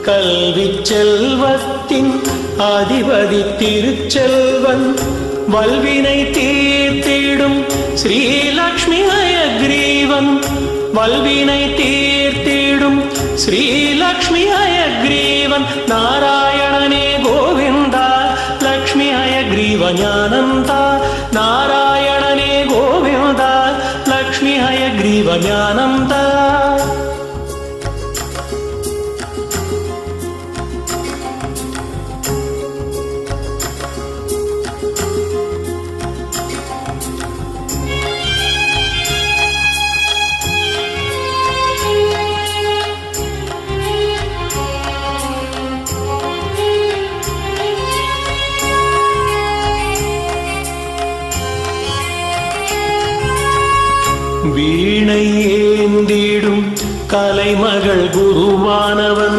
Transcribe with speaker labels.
Speaker 1: கல்வி செல்வத்தின் அதிபதி திருச்செல்வன் வல்வினை தீர்த்திடும் ஸ்ரீலக்ஷ்மி ஹயக்ரீவன் வல்வினை தீர்த்திடும் ஸ்ரீலக்ஷ்மி ஹயக்ரீவன் நாராயணனே கோவிந்தா லக்ஷ்மி ஹயக்ரீவ ஞானந்தா நாராயணனே கோவிந்தா லக்ஷ்மி ஹயக்ரீவ ஞானந்தா. வீணை ஏந்திடும் கலைமகள் குருவானவன்